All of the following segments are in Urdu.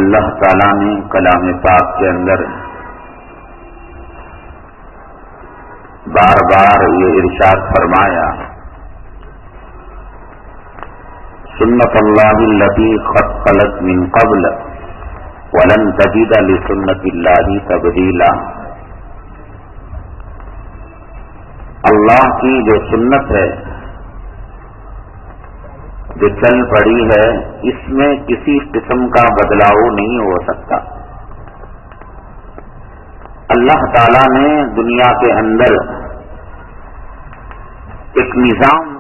اللہ تعالیٰ نے کلام پاک کے اندر بار بار یہ ارشاد فرمایا، سنت اللہ التی قد خلت من قبل ولن تجد لسنت اللہ تبدیلا۔ اللہ کی جو سنت ہے، جو چل پڑی ہے، اس میں کسی قسم کا بدلاؤ نہیں ہو سکتا۔ اللہ تعالیٰ نے دنیا کے اندر ایک نظام،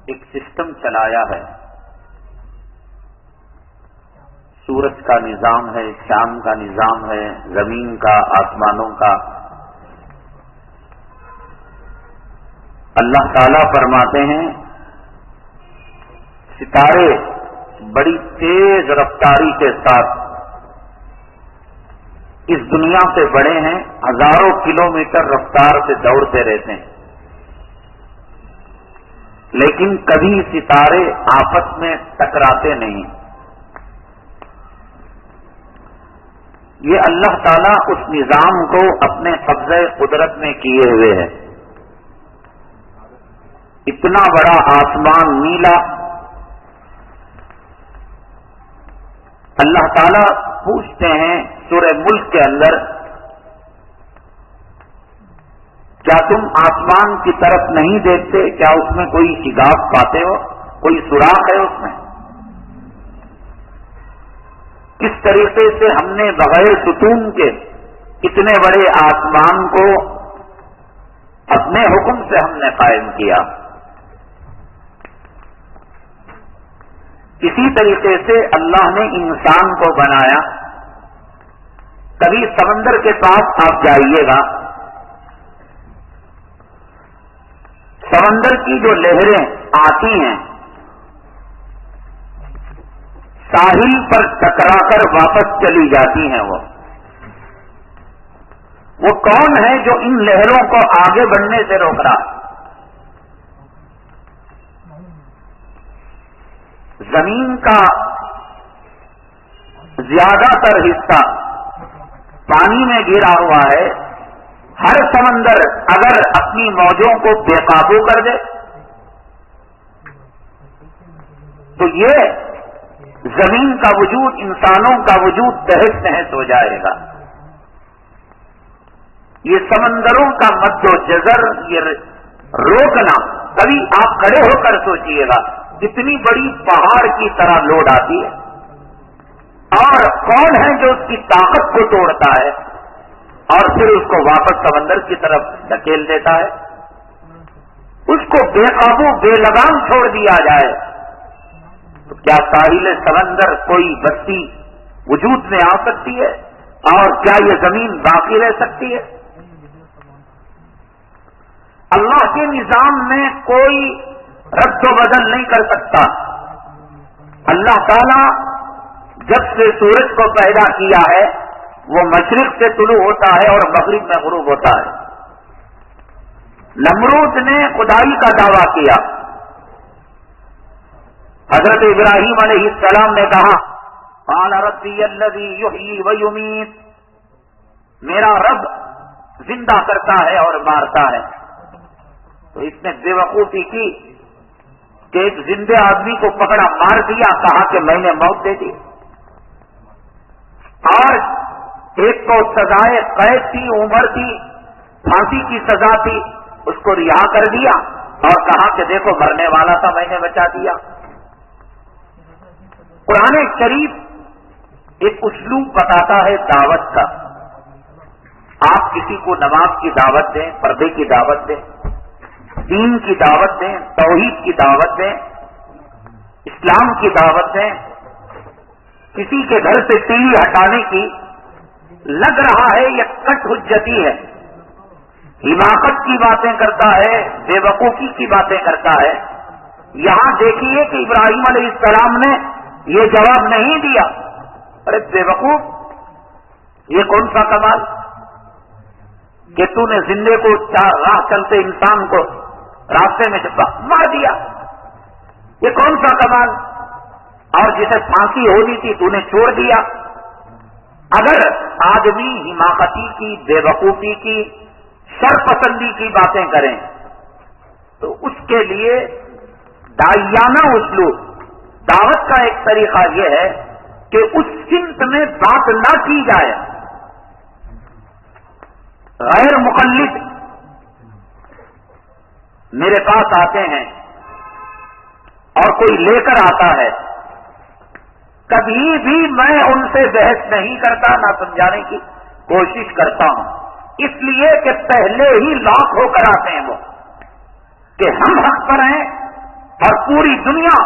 ایک سسٹم چلایا ہے۔ سورج کا نظام ہے، شام کا نظام ہے، زمین کا، آسمانوں کا۔ اللہ تعالیٰ فرماتے ہیں ستارے بڑی تیز رفتاری کے ساتھ اس دنیا سے بڑے ہیں، ہزاروں کلومیٹر رفتار سے دوڑتے رہتے ہیں، لیکن کبھی ستارے آپس میں ٹکراتے نہیں۔ یہ اللہ تعالیٰ اس نظام کو اپنے قبضہ قدرت میں کیے ہوئے ہے۔ اتنا بڑا آسمان نیلا، اللہ تعالیٰ پوچھتے ہیں سورہ ملک کے اندر، کیا تم آسمان کی طرف نہیں دیکھتے؟ کیا اس میں کوئی شگاف پاتے ہو؟ کوئی سوراخ ہے اس میں؟ کس طریقے سے ہم نے بغیر ستون کے اتنے بڑے آسمان کو اپنے حکم سے ہم نے قائم کیا۔ اسی طریقے سے اللہ نے انسان کو بنایا۔ کبھی سمندر کے پاس آپ جائیے گا، سمندر کی جو لہریں آتی ہیں ساحل پر ٹکرا کر واپس چلی جاتی ہیں، وہ کون ہے جو ان لہروں کو آگے بڑھنے سے روک رہا؟ زمین کا زیادہ تر حصہ پانی میں گھرا ہوا ہے۔ ہر سمندر اگر اپنی موجوں کو بے قابو کر دے تو یہ زمین کا وجود، انسانوں کا وجود تہس نہس ہو جائے گا۔ یہ سمندروں کا مد و جزر، یہ روکنا، کبھی آپ کھڑے ہو کر سوچئے گا اتنی بڑی پہاڑ کی طرح لوڈ آتی ہے، اور کون ہے جو اس کی طاقت کو توڑتا ہے اور پھر اس کو واپس سمندر کی طرف دھکیل دیتا ہے؟ اس کو بے قابو بے لگام چھوڑ دیا جائے تو کیا ساحل سمندر کوئی بستی وجود میں آ سکتی ہے؟ اور کیا یہ زمین باقی رہ سکتی ہے؟ اللہ کے نظام میں کوئی رد و بدل نہیں کر سکتا۔ اللہ تعالیٰ جب سے سورج کو پیدا کیا ہے وہ مشرق سے طلوع ہوتا ہے اور مغرب میں غروب ہوتا ہے۔ نمرود نے خدائی کا دعویٰ کیا، حضرت ابراہیم علیہ السلام نے کہا قال ربی الذی یحیی و یمیت، میرا رب زندہ کرتا ہے اور مارتا ہے۔ تو اس نے بے وقوفی کی کہ ایک زندہ آدمی کو پکڑا، مار دیا، کہا کہ میں نے موت دے دی، اور ایک کو سزائے قید تھی، عمر تھی، پھانسی کی سزا تھی، اس کو رہا کر دیا اور کہا کہ دیکھو مرنے والا تھا، میں نے بچا دیا۔ قرآن شریف ایک اسلوب بتاتا ہے دعوت کا۔ آپ کسی کو نماز کی دعوت دیں، پردے کی دعوت دیں، دین کی دعوت دیں، توحید کی دعوت دیں، اسلام کی دعوت دیں، کسی کے گھر سے ٹی وی ہٹانے کی لگ رہا ہے یہ کٹ حجتی ہے، حماقت کی باتیں کرتا ہے، بے وقوفی کی باتیں کرتا ہے۔ یہاں دیکھیے کہ ابراہیم علیہ السلام نے یہ جواب نہیں دیا، ارے بے وقوف، یہ کون سا کمال کہ تو نے زندے کو راہ چلتے انسان کو راستے میں مار دیا، یہ کون سا کمال؟ اور جسے پھانسی ہونی تھی تو نے چھوڑ دیا، اگر آدمی حماقتی کی، بے وقوفی کی، شرپسندی کی باتیں کریں تو اس کے لیے داعیانہ اسلوب، دعوت کا ایک طریقہ یہ ہے کہ اس سمت میں بات نہ کی جائے. غیر مقلد میرے پاس آتے ہیں اور کوئی لے کر آتا ہے، کبھی بھی میں ان سے بحث نہیں کرتا، نہ سمجھانے کی کوشش کرتا ہوں، اس لیے کہ پہلے ہی لاک ہو کر آتے ہیں وہ کہ ہم حق پر ہیں اور پوری دنیا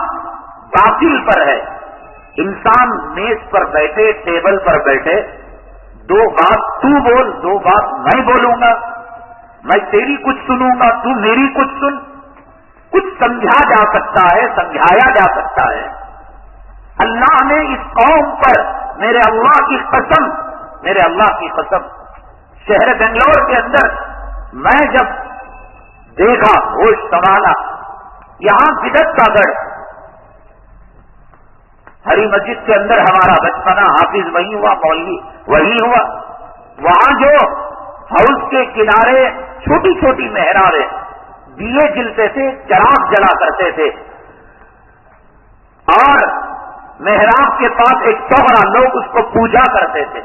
باطل پر ہے. انسان میز پر بیٹھے، ٹیبل پر بیٹھے، دو بات تو بول، دو بات میں بولوں گا، میں تیری کچھ سنوں گا، تو میری کچھ سن، کچھ سمجھا جا سکتا ہے، سمجھایا جا سکتا ہے. اللہ نے اس قوم پر، میرے اللہ کی قسم، میرے اللہ کی قسم، شہر بنگلور کے اندر میں جب دیکھا، ہوش سنبھالا، یہاں بدعت کا گڑھ، ہری مسجد کے اندر ہمارا بچپنا، حافظ وہی ہوا، مولوی وہی ہوا. وہاں جو ہاؤس کے کنارے چھوٹی چھوٹی محرابیں، دیے جلتے تھے، چراغ جلا کرتے تھے، اور محراب کے پاس ایک چوہرا، لوگ اس کو پوجا کرتے تھے،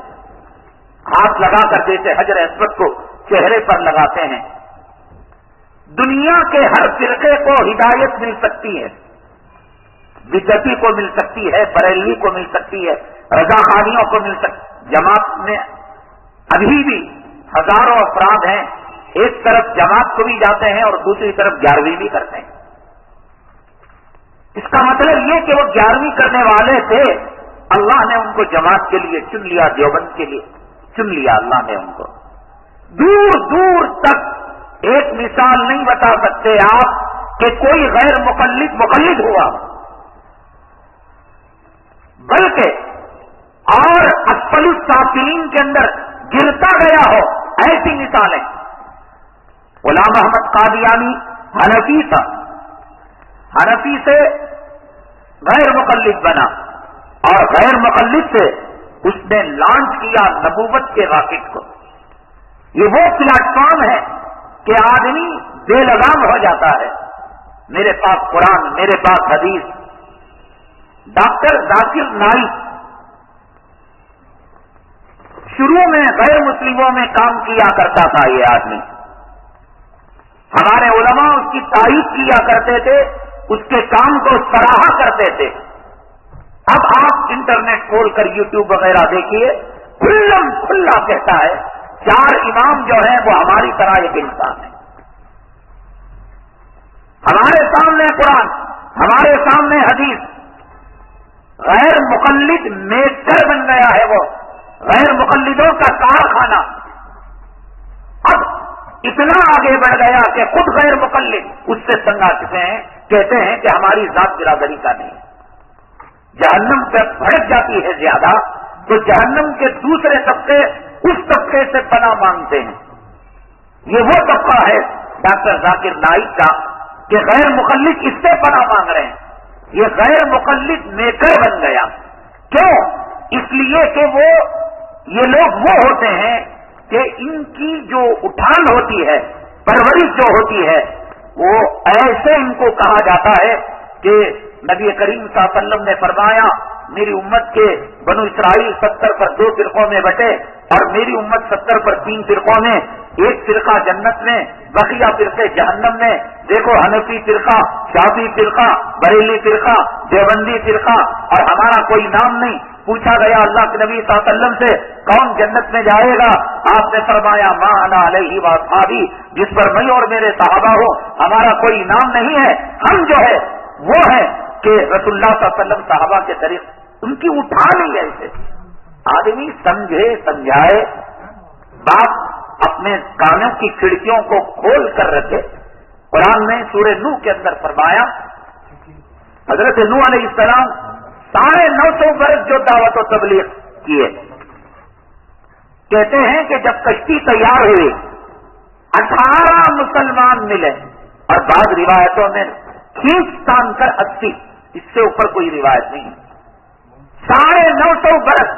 ہاتھ لگا کرتے تھے، حجر اسود کو چہرے پر لگاتے ہیں. دنیا کے ہر فرقے کو ہدایت مل سکتی ہے، بدعتی کو مل سکتی ہے، بریلوی کو مل سکتی ہے، رضا خانیوں کو مل سکتی. جماعت میں ابھی بھی ہزاروں افراد ہیں، ایک طرف جماعت کو بھی جاتے ہیں اور دوسری طرف 11ویں بھی کرتے ہیں. اس کا مطلب یہ کہ وہ 11ویں کرنے والے تھے، اللہ نے ان کو جماعت کے لیے چن لیا، دیوبند کے لیے چن لیا اللہ نے ان کو. دور دور تک ایک مثال نہیں بتا سکتے آپ کہ کوئی غیر مقلد ہوا، بلکہ اور اسفل السافلین کے اندر گرتا گیا ہو، ایسی مثالیں. غلام احمد قادیانی حنفی تھا، حنفی سے غیر مقلد بنا، اور غیر مقلد سے اس نے لانچ کیا نبوت کے راکٹ کو. یہ وہ پلیٹ فارم ہے کہ آدمی بے لگام ہو جاتا ہے. میرے پاس قرآن، میرے پاس حدیث. ڈاکٹر ذاکر نائک شروع میں غیر مسلموں میں کام کیا کرتا تھا. یہ آدمی، ہمارے علماء اس کی تعریف کیا کرتے تھے، اس کے کام کو سراہا کرتے تھے. اب آپ انٹرنیٹ کھول کر یوٹیوب وغیرہ دیکھیے، کھلم کھلا کہتا ہے 4 امام جو ہیں وہ ہماری طرح ایک انسان ہے. ہمارے سامنے قرآن، ہمارے سامنے حدیث. غیر مقلد میسر بن گیا ہے وہ، غیر مقلدوں کا کارخانہ. اب اتنا آگے بڑھ گیا کہ خود غیر مقلد اس سے تنگ آ چکے ہیں، کہتے ہیں کہ ہماری ذات برادری کا نہیں. جہنم پہ بھڑک جاتی ہے زیادہ تو جہنم کے دوسرے طبقے اس طبقے سے پناہ مانگتے ہیں. یہ وہ طبقہ ہے ڈاکٹر ذاکر نائک کا کہ غیر مقلد اس سے پناہ مانگ رہے ہیں. یہ غیر مقلد میکر بن گیا. کیوں؟ اس لیے کہ یہ لوگ وہ ہوتے ہیں کہ ان کی جو اٹھان ہوتی ہے، پرورش جو ہوتی ہے، وہ ایسے ان کو کہا جاتا ہے کہ نبی کریم صلی اللہ علیہ وسلم نے فرمایا میری امت کے بنو اسرائیل 70 پر 2 فرقوں میں بٹے، اور میری امت 70 پر 3 فرقوں میں، ایک فرقہ جنت میں، بقیہ فرقے جہنم میں. دیکھو حنفی فرقہ، شافعی فرقہ، بریلی فرقہ، دیوبندی فرقہ، اور ہمارا کوئی نام نہیں. پوچھا گیا اللہ کے نبی صلی اللہ علیہ وسلم سے کون جنت میں جائے گا؟ آپ نے فرمایا ما انا علیہ واصحابی، جس پر میں اور میرے صحابہ ہو، ہمارا کوئی نام نہیں ہے. ہم جو ہے وہ ہے کہ رسول اللہ صلی اللہ علیہ وسلم صحابہ کے طریق ان کی اٹھان ہی ایسے. آدمی سمجھے سمجھائے، بات اپنے کانوں کی کھڑکیوں کو کھول کر رکھے. قرآن میں سورہ نوح کے اندر فرمایا، حضرت نوح علیہ السلام 950 برس جو دعوت و تبلیغ کیے. کہتے ہیں کہ جب کشتی تیار ہوئی 18 مسلمان ملے، اور بعض روایتوں میں کھینچ تان کر 80، اس سے اوپر کوئی روایت نہیں. 950 برس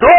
2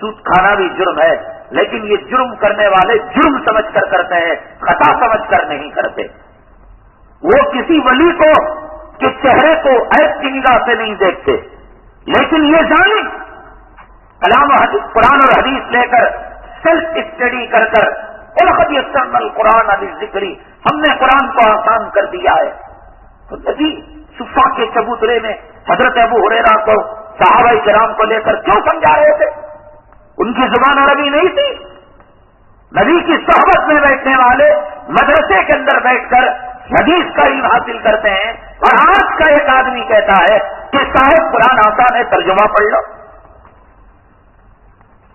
سود کھانا بھی جرم ہے، لیکن یہ جرم کرنے والے جرم سمجھ کر کرتے ہیں، خطا سمجھ کر نہیں کرتے۔ وہ کسی ولی کو کے چہرے کو عیب کی نگاہ سے نہیں دیکھتے، لیکن یہ جانیں کلام قرآن اور حدیث لے کر سیلف اسٹڈی کر کر وَلَقَدْ يَسَّرْنَا الْقُرْآنَ لِلذِّكْرِ، ہم نے قرآن کو آسان کر دیا ہے۔ تو نبی صفا کے چبوترے میں حضرت ابو ہریرہ کو صحابہ کرام کو لے کر کیوں سمجھا رہے تھے؟ ان کی زبان عربی نہیں تھی۔ نبی کی صحبت میں بیٹھنے والے مدرسے کے اندر بیٹھ کر حدیث کا علم حاصل کرتے ہیں، اور آج کا ایک آدمی کہتا ہے کہ صاحب قرآن آسان ہے، ترجمہ پڑھ لو۔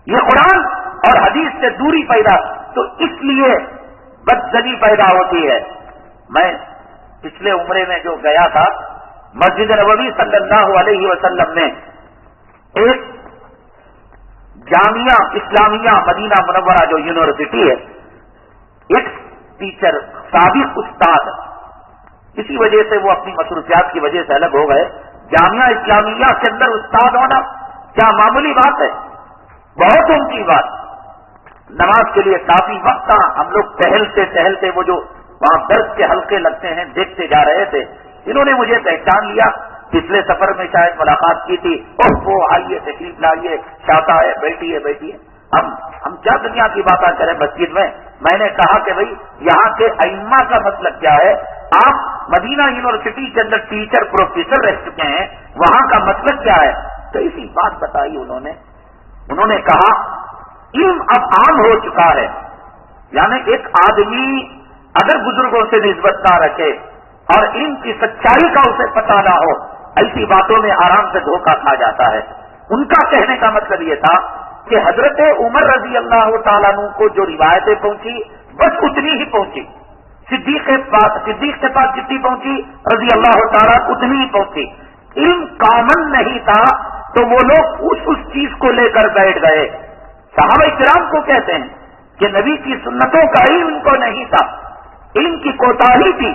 یہ قرآن اور حدیث سے دوری پیدا، تو اس لیے بدزنی پیدا ہوتی ہے۔ میں پچھلے عمرے میں جو گیا تھا، مسجد نبوی صلی اللہ علیہ وسلم میں ایک جامعہ اسلامیہ مدینہ منورہ جو یونیورسٹی ہے، ایک ٹیچر سابق استاد، اسی وجہ سے وہ اپنی مصروفیات کی وجہ سے الگ ہو گئے۔ جامعہ اسلامیہ کے اندر استاد ہونا کیا معمولی بات ہے؟ بہت اونچی بات۔ نماز کے لیے کافی وقت تھا، ہم لوگ ٹہلتے ٹہلتے وہ جو وہاں درس کے حلقے لگتے ہیں دیکھتے جا رہے تھے۔ انہوں نے مجھے پہچان لیا، پچھلے سفر میں شاید ملاقات کی تھی۔ وہ آئیے، تشریف لائیے، چاہتا ہے بیٹھیے بیٹھیے۔ ہم کیا دنیا کی باتیں کریں مسجد میں؟ میں نے کہا کہ بھئی یہاں کے ائمہ کا مسلک کیا ہے؟ آپ مدینہ یونیورسٹی کے اندر ٹیچر پروفیسر رہ چکے ہیں، وہاں کا مسلک کیا ہے؟ تو اسی بات بتائی انہوں نے کہا علم اب عام ہو چکا ہے، یعنی ایک آدمی اگر بزرگوں سے نسبت نہ رکھے اور علم کی سچائی کا اسے پتہ نہ ہو، ایسی باتوں میں آرام سے دھوکہ کھا جاتا ہے۔ ان کا کہنے کا مطلب یہ تھا کہ حضرت عمر رضی اللہ تعالیٰ عنہ کو جو روایتیں پہنچی بس اتنی ہی پہنچی، صدیق کے پاس جتنی پہنچی رضی اللہ تعالیٰ اتنی ہی پہنچی۔ علم کامن نہیں تھا تو وہ لوگ اس چیز کو لے کر بیٹھ گئے۔ صحابہ کرام کو کہتے ہیں کہ نبی کی سنتوں کا علم ان کو نہیں تھا، علم کی کوتاہی تھی۔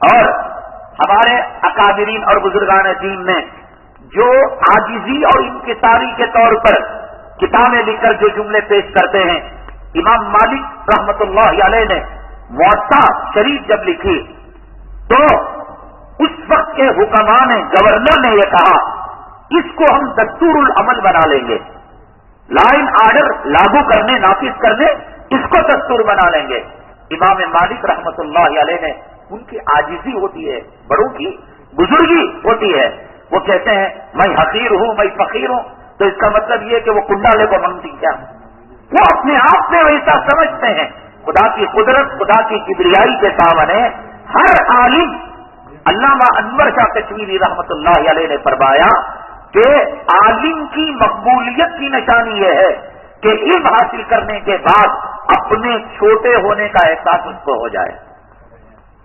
اور ہمارے اکابرین اور بزرگان دین نے جو عاجزی اور انکساری کے طور پر کتابیں لکھ کر جو جملے پیش کرتے ہیں، امام مالک رحمت اللہ علیہ نے موطا شریف جب لکھی تو اس وقت کے حکماء نے، گورنر نے یہ کہا اس کو ہم دستور العمل بنا لیں گے، لا اینڈ آرڈر لاگو کرنے، نافذ کرنے، اس کو دستور بنا لیں گے۔ امام مالک رحمت اللہ علیہ نے، ان کی عاجزی ہوتی ہے، بڑوں کی بزرگی ہوتی ہے، وہ کہتے ہیں میں حقیر ہوں، میں فقیر ہوں، تو اس کا مطلب یہ کہ وہ کنڈالے کو منگتی کیا؟ وہ اپنے آپ میں ویسا سمجھتے ہیں۔ خدا کی قدرت، خدا کی کبریائی کے سامنے ہر عالم، علامہ انور شاہ کشمیری رحمت اللہ علیہ نے فرمایا کہ عالم کی مقبولیت کی نشانی یہ ہے کہ علم حاصل کرنے کے بعد اپنے چھوٹے ہونے کا احساس اس کو ہو جائے۔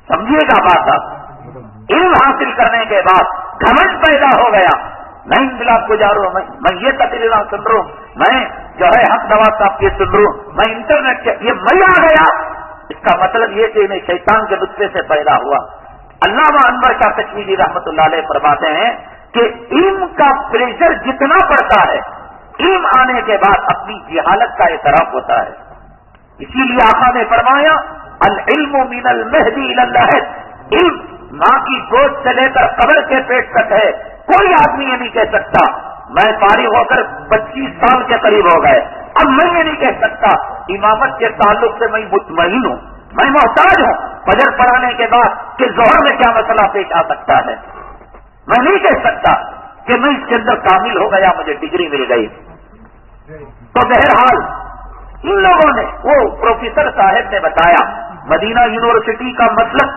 سمجھیے گا بات آپ، علم حاصل کرنے کے بعد گھمنڈ پیدا ہو گیا، میں انقلاب کو جا رہا ہوں، میں یہ تقریریں سن رہا ہوں، میں جو ہے حق نواز صاحب کی سن رہا ہوں، میں انٹرنیٹ کے یہ میں آ گیا۔ اس کا مطلب یہ کہ انہیں شیطان کے نطفے سے پیدا ہوا۔ علامہ انور شاہ کشمیری رحمت اللہ علیہ فرماتے ہیں کہ علم کا پریشر جتنا بڑھتا ہے، علم آنے کے بعد اپنی جہالت کا اعتراف ہوتا ہے۔ اسی لیے آقا نے فرمایا العلم من المہدی الی اللحد، علم ماں کی گود سے لے کر قبر کے پیٹ تک ہے۔ کوئی آدمی یہ نہیں کہہ سکتا میں فارغ ہو کر 25 سال کے قریب ہو گئے، اب میں یہ نہیں کہہ سکتا امامت کے تعلق سے میں مطمئن ہوں، میں محتاج ہوں فجر پڑھانے کے بعد کہ ظہر میں کیا مسئلہ پیش آ سکتا ہے۔ میں نہیں کہہ سکتا کہ میں اس کے اندر کامل ہو گیا، مجھے ڈگری مل گئی۔ تو بہرحال ان لوگوں نے، وہ پروفیسر صاحب نے بتایا مدینہ یونیورسٹی کا مطلب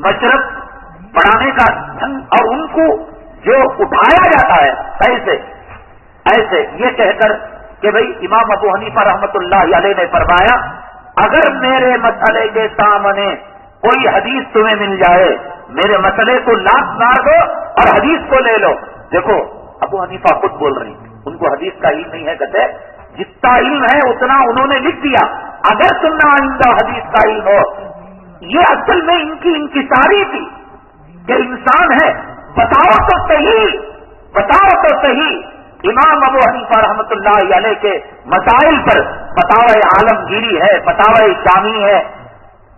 مشرق پڑھانے کا ڈھنگ، اور ان کو جو اٹھایا جاتا ہے ایسے یہ کہہ کر کہ بھئی امام ابو حنیفہ رحمت اللہ علیہ نے فرمایا اگر میرے مسئلے کے سامنے کوئی حدیث تمہیں مل جائے، میرے مسئلے کو لات مار دو اور حدیث کو لے لو۔ دیکھو ابو حنیفہ خود بول رہی، ان کو حدیث کا علم نہیں ہے، کہتے جتنا علم ہے اتنا انہوں نے لکھ دیا، اگر تم نہ آئندہ حدیث کا علم ہو۔ یہ اصل میں ان کی انکساری تھی کہ انسان ہے، بتاؤ تو صحیح امام ابو حنیفہ رحمۃ اللہ علیہ کے مسائل پر فتاوی عالمگیری ہے، فتاوی شامی ہے،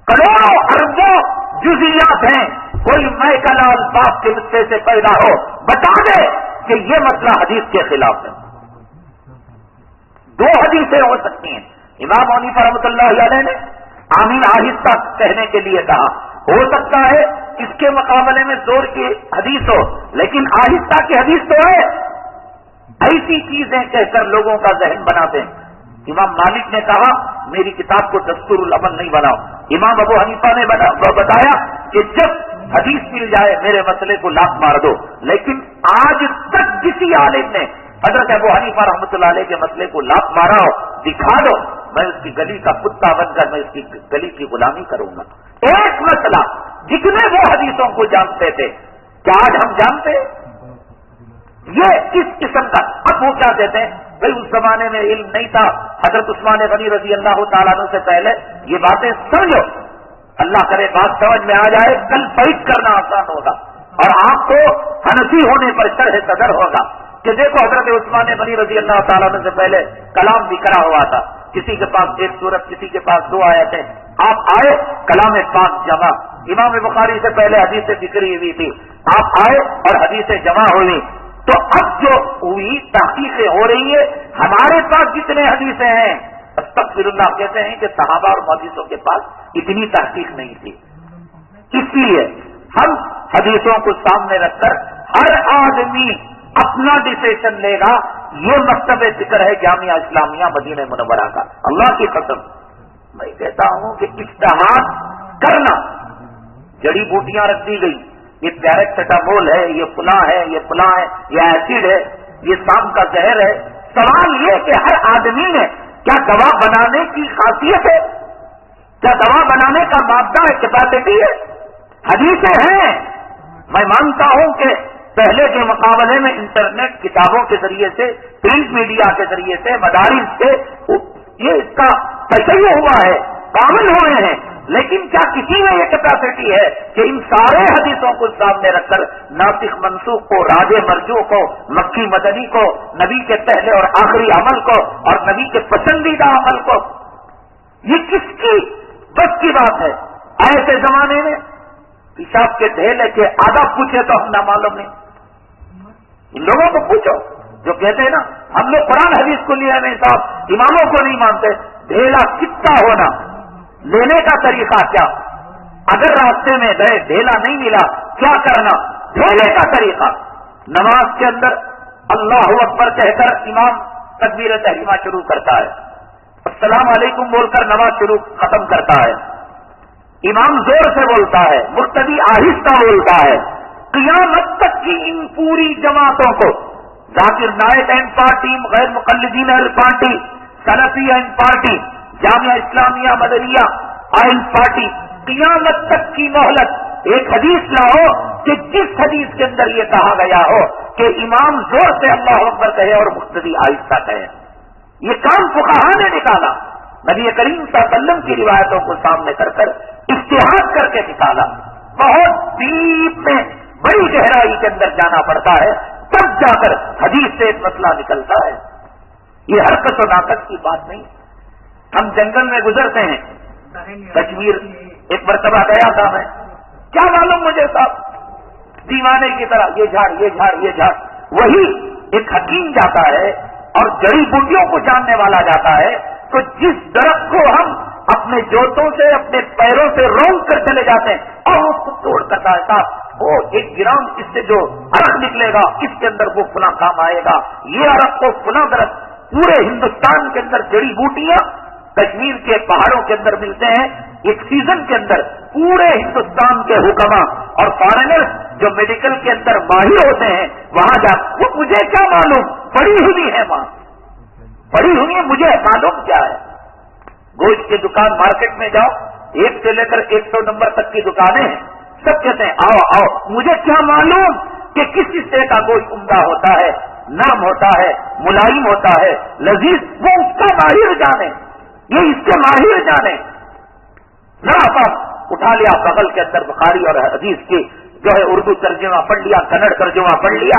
کروڑوں اربوں جزیات ہیں. کوئی میکل الفاظ کے نسخے سے پیدا ہو بتا دے کہ یہ مسئلہ حدیث کے خلاف ہے. دو حدیثیں ہو سکتی ہیں. امام حنیفہ رحمۃ اللہ علیہ نے آمین آہستہ کہنے کے لیے کہا. ہو سکتا ہے اس کے مقابلے میں زور کی حدیث ہو، لیکن آہستہ کی حدیث تو ہے. ایسی چیزیں کہہ کر لوگوں کا ذہن بناتے ہیں. امام مالک نے کہا میری کتاب کو دستور العمل نہیں بناؤ. امام ابو حنیفہ نے بتایا کہ جب حدیث مل جائے میرے مسئلے کو لاکھ مار دو. لیکن آج تک کسی عالم نے حضرت ابو حنیفہ رحمۃ اللہ علیہ کے مسئلے کو لاکھ مارا ہو دکھا دو، میں اس کی گلی کا کتا بن کر میں اس کی گلی کی غلامی کروں گا. ایک مسئلہ جتنے وہ حدیثوں کو جانتے تھے کیا آج ہم جانتے ہیں؟ یہ کس قسم کا؟ اب وہ کیا کہتے ہیں بھائی اس زمانے میں علم نہیں تھا، حضرت عثمان غنی رضی اللہ تعالیٰ عنہ سے پہلے. یہ باتیں سمجھو، اللہ کرے بات سمجھ میں آ جائے، کل بیت کرنا آسان ہوگا اور آپ کو حنفی ہونے پر شرح صدر ہوگا کہ دیکھو حضرت عثمان غنی رضی اللہ تعالیٰ عنہ سے پہلے کلام بکھرا ہوا تھا. کسی کے پاس ایک سورت، کسی کے پاس دو آیتیں. آپ آئے کلام پاک جمع. امام بخاری سے پہلے حدیثیں بکھری ہوئی تھی، آپ آئے اور حدیثیں جمع ہوئی. تو اب جو ہوئی تحقیقیں ہو رہی ہے. ہمارے پاس جتنے حدیثیں ہیں استغفر اللہ کہتے ہیں کہ صحابہ اور محدثوں کے پاس اتنی تحقیق نہیں تھی. اس لیے ہم حدیثوں کو سامنے رکھ کر ہر آدمی اپنا ڈسیشن لے گا. یہ مکتب ذکر ہے جامعہ اسلامیہ مدینہ منورہ کا. اللہ کی قسم میں کہتا ہوں کہ اجتہاد کرنا، جڑی بوٹیاں رکھ دی گئی، یہ پیراسیٹامول ہے، یہ فلاں ہے، یہ فلاں ہے، یہ ایسڈ ہے، یہ سام کا زہر ہے. سوال یہ کہ ہر آدمی نے کیا دوا بنانے کی خاصیت ہے؟ کیا دوا بنانے کا مادہ ہے، کیپیسٹی ہے؟ حدیثیں ہیں. میں مانتا ہوں کہ پہلے کے مقابلے میں انٹرنیٹ، کتابوں کے ذریعے سے، پرنٹ میڈیا کے ذریعے سے، مدارس سے یہ اس کا تشیع ہوا ہے، کامل ہوئے ہیں. لیکن کیا کسی میں یہ کیپیسٹی ہے کہ ان سارے حدیثوں کو سامنے رکھ کر ناسخ منسوخ کو، راجع مرجوع کو، مکی مدنی کو، نبی کے پہلے اور آخری عمل کو اور نبی کے پسندیدہ عمل کو، یہ کس کی بس کی بات ہے؟ ایسے زمانے میں پیشاب کے ڈھیلے کے آداب پوچھے تو ہم نہ معلوم نہیں. ان لوگوں کو پوچھو جو کہتے ہیں نا ہم لوگ قرآن حدیث کو لیے نہیں صاحب، اماموں کو نہیں مانتے. ڈھیلا کتنا ہونا، لینے کا طریقہ کیا؟ اگر راستے میں گئے ڈھیلا نہیں ملا کیا کرنا؟ ڈھیلے کا طریقہ. نماز کے اندر اللہ اکبر کہہ کر امام تکبیر تحریمہ شروع کرتا ہے، السلام علیکم بول کر نماز شروع ختم کرتا ہے. امام زور سے بولتا ہے، مقتدی آہستہ بولتا ہے. قیامت تک کی ان پوری جماعتوں کو، ذاکر نائک اینڈ پارٹی، غیر مقلدین اینڈ پارٹی، سلفی اینڈ پارٹی، جامعہ اسلامیہ مدنیہ اینڈ پارٹی، قیامت تک کی مہلت. ایک حدیث لاؤ کہ جس حدیث کے اندر یہ کہا گیا ہو کہ امام زور سے اللہ اکبر کہے اور مقتدی آہستہ کہے. یہ کام فقہا نے نکالا، نبی کریم صلی اللہ علیہ وسلم کی روایتوں کو سامنے کر اجتہاد کر کے نکالا. بہت ڈیپ میں بڑی گہرائی کے اندر جانا پڑتا ہے، تب جا کر حدیث سے ایک مسئلہ نکلتا ہے. یہ حرکت و ناقص کی بات نہیں. ہم جنگل میں گزرتے ہیں، کشمیر ایک مرتبہ گیا تھا میں، کیا معلوم مجھے صاحب دیوانے کی طرح یہ جھاڑ یہ جھاڑ یہ جھاڑ. وہی ایک حکیم جاتا ہے اور جڑی بوٹیوں کو جاننے والا جاتا ہے، تو جس درخت کو ہم اپنے جوتوں سے اپنے پیروں سے رونگ کر چلے جاتے ہیں اور اس کو توڑ کرتا ہے صاحب وہ 1 گرام اس سے جو عرق نکلے گا اس کے اندر وہ فلاں کام آئے گا. یہ عرق کو فلاں درخت. پورے ہندوستان کے اندر جڑی بوٹیاں کشمیر کے پہاڑوں کے اندر ملتے ہیں. ایک سیزن کے اندر پورے ہندوستان کے حکما اور فارنر جو میڈیکل کے اندر ماہر ہوتے ہیں وہاں جا، وہ مجھے کیا معلوم، پڑی ہوئی ہے وہاں، پڑی ہوئی ہے، مجھے معلوم کیا ہے. گوشت کی دکان مارکیٹ میں جاؤ، 1 سے لے کر 100 نمبر تک کی دکانیں ہیں، سب کہتے ہیں آؤ آؤ. مجھے کیا معلوم کہ کس حصے کا گوشت عمدہ ہوتا ہے، نرم ہوتا ہے، ملائم ہوتا ہے، لذیذ، وہ اس کا ماہر جانے، یہ اس کے ماہر جانے. ذرا سا اٹھا لیا بغل کے اندر بخاری اور حدیث کی جو ہے اردو ترجمہ پڑھ لیا، کنڑ ترجمہ پڑھ لیا،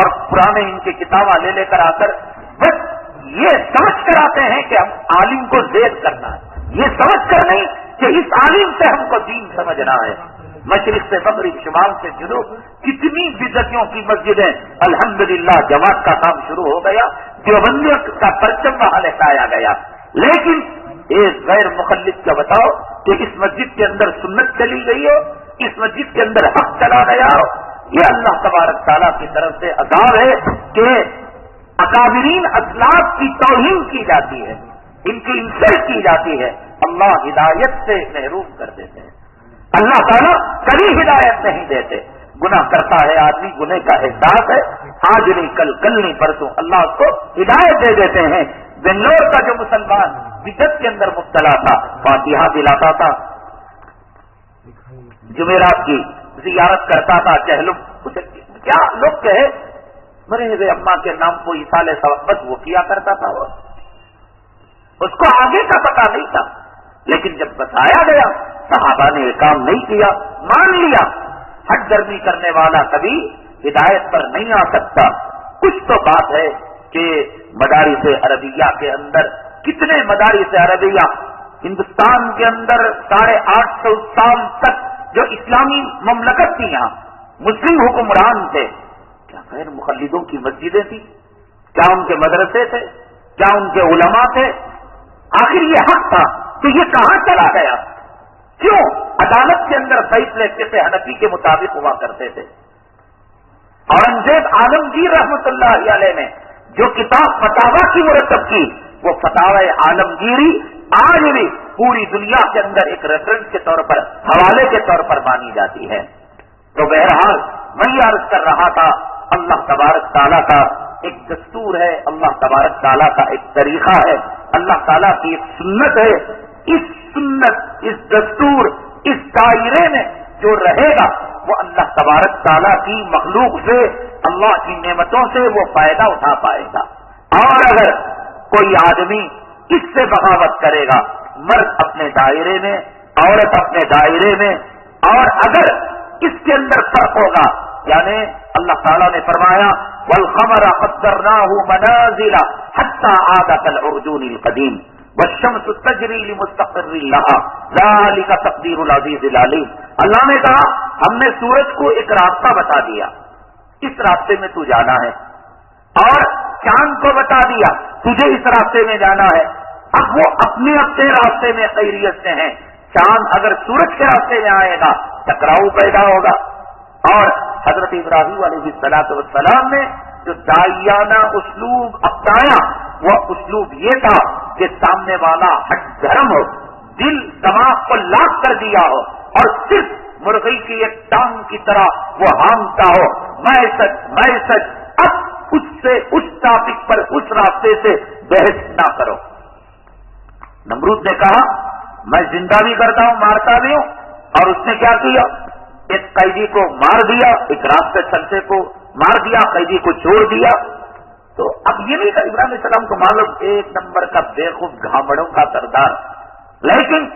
اور پرانے ان کی کتابیں لے کر آ کر بس یہ سمجھ کر آتے ہیں کہ ہم عالم کو زیر کرنا ہے، یہ سمجھ کر نہیں کہ اس عالم سے ہم کو دین سمجھنا ہے۔ مشرق سے مغرب، شمال سے جنوب، کتنی بدعتوں کی مسجدیں، الحمدللہ جماعت کا کام شروع ہو گیا، دیوبندیوں کا پرچم وہاں لہرایا گیا۔ لیکن ایک غیر مخلص کا بتاؤ کہ اس مسجد کے اندر سنت چلی گئی ہو، اس مسجد کے اندر حق چلا گیا ہو، یہ اللہ تبارک تعالیٰ کی طرف سے عذاب ہے کہ اکابرین اسلاف کی توہین کی جاتی ہے، ان کی انسلٹ کی جاتی ہے، اللہ ہدایت سے محروم کر دیتے ہیں۔ اللہ تعالیٰ کبھی ہدایت نہیں دیتے۔ گناہ کرتا ہے آدمی، گناہ کا احساس ہے، آج نہیں کل، کل نہیں پرسوں اللہ اس کو ہدایت دے دیتے ہیں۔ بنگلور کا جو مسلمان بدعت کے اندر مبتلا تھا، فاتحہ دلاتا تھا، جمعرات کی زیارت کرتا تھا، کیا لوگ کہے مرے ہوئے اماں کے نام کو ایصال ثوابت وہ کیا کرتا تھا، وہ اس کو آگے کا پتا نہیں تھا، لیکن جب بتایا گیا صحابہ نے یہ کام نہیں کیا، مان لیا۔ ہٹ گرمی کرنے والا کبھی ہدایت پر نہیں آ سکتا۔ کچھ تو بات ہے کہ مدارس عربیہ کے اندر کتنے مدارس عربیہ ہندوستان کے اندر 850 سال تک جو اسلامی مملکت تھی، یہاں مسلم حکمران تھے، کیا غیر مقلدوں کی مسجدیں تھی؟ کیا ان کے مدرسے تھے؟ کیا ان کے علماء تھے؟ آخر یہ حق تھا تو یہ کہاں چلا گیا؟ کیوں عدالت کے اندر فیصلے فقہ حنفی کے مطابق ہوا کرتے تھے؟ اورنگزیب عالمگیر رحمت اللہ علیہ نے جو کتاب فتاوا کی مرتب کی، وہ فتاوی عالمگیری آج بھی پوری دنیا کے اندر ایک ریفرنس کے طور پر، حوالے کے طور پر مانی جاتی ہے۔ تو بہرحال میں یہ عرض کر رہا تھا، اللہ تبارک تعالیٰ کا ایک دستور ہے، اللہ تبارک تعالیٰ کا ایک طریقہ ہے، اللہ تعالیٰ کی ایک سنت ہے۔ اس سنت، اس دستور، اس دائرے میں جو رہے گا وہ اللہ تبارک تعالیٰ کی مخلوق سے، اللہ کی نعمتوں سے وہ فائدہ اٹھا پائے گا۔ اور اگر کوئی آدمی اس سے بغاوت کرے گا، مرد اپنے دائرے میں، عورت اپنے دائرے میں، اور اگر اس کے اندر فرق ہوگا، یعنی اللہ تعالیٰ نے فرمایا والقمر قدرناہ منازل حتی عاد کالعرجون القدیم والشمس تجری لمستقر لها ذلک تقدیر العزیز العلیم۔ اللہ نے کہا ہم نے سورج کو ایک راستہ بتا دیا، اس راستے میں تو جانا ہے، اور چاند کو بتا دیا تجھے اس راستے میں جانا ہے۔ اب وہ اپنے اپنے راستے میں خیریت سے ہیں، چاند اگر سورج کے راستے میں آئے گا ٹکراؤ پیدا ہوگا۔ اور حضرت ابراہیم علیہ السلام نے جو داعیانہ اسلوب اپنایا، وہ اسلوب یہ تھا کہ سامنے والا ہٹ دھرم ہو، دل دماغ کو لاک کر دیا ہو، اور صرف مرغی کی ایک ٹانگ کی طرح وہ ہانگتا ہو، میں سچ، اب اس سے اس ٹاپک پر، اس راستے سے بحث نہ کرو۔ نمرود نے کہا میں زندہ بھی کرتا ہوں، مارتا بھی ہوں، اور اس نے کیا کیا؟ ایک قیدی کو مار دیا، ایک راستے چلتے کو مار دیا، قیدی کو چھوڑ دیا۔ تو اب یہ نہیں تھا ابراہیم علیہ السلام کو معلوم ایک نمبر کا بےخوف گھامڑوں کا سردار، لیکن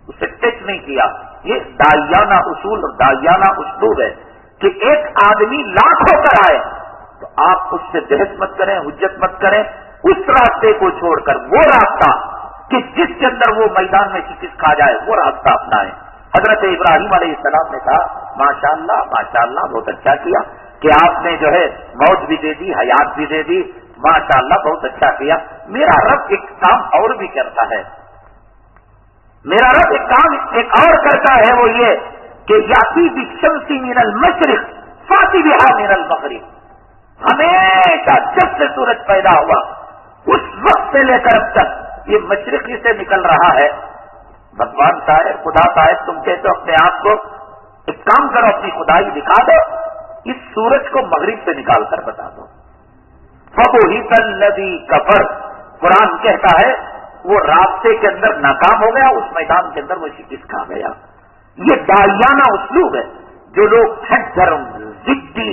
اسے ٹچ نہیں کیا۔ یہ داعیانہ اصول اور داعیانہ اسلوب ہے کہ ایک آدمی لاکھ ہو کر آئے تو آپ اس سے بحث مت کریں، حجت مت کریں، اس راستے کو چھوڑ کر وہ راستہ کہ جس کے اندر وہ میدان میں شکست کھا جائے وہ راستہ اپنائیں۔ حضرت ابراہیم علیہ السلام نے کہا ماشاءاللہ ماشاءاللہ، بہت اچھا کیا کہ آپ نے جو ہے موت بھی دے دی، حیات بھی دے دی، ماشاءاللہ بہت اچھا کیا۔ میرا رب ایک کام اور بھی کرتا ہے، میرا رب ایک کام ایک اور کرتا ہے، وہ یہ کہ یاتی بالشمس من المشرق فاتی بہا من المغرب۔ ہمیشہ جب سے سورج پیدا ہوا اس وقت سے لے کر اب تک یہ مشرقی سے نکل رہا ہے۔ بھگوان صاحب، خدا صاحب، تم کہتے ہو اپنے آپ کو، ایک کام کرو، اپنی خدائی دکھا دو، اس سورج کو مغرب سے نکال کر بتا دو۔ فَبُهِتَ الَّذِي كَفَرَ، قرآن کہتا ہے وہ راستے کے اندر ناکام ہو گیا، اس میدان کے اندر وہ شکست کھا گیا۔ یہ داعیانہ اسلوب ہے۔ جو لوگ ہٹ دھرم، ضدی،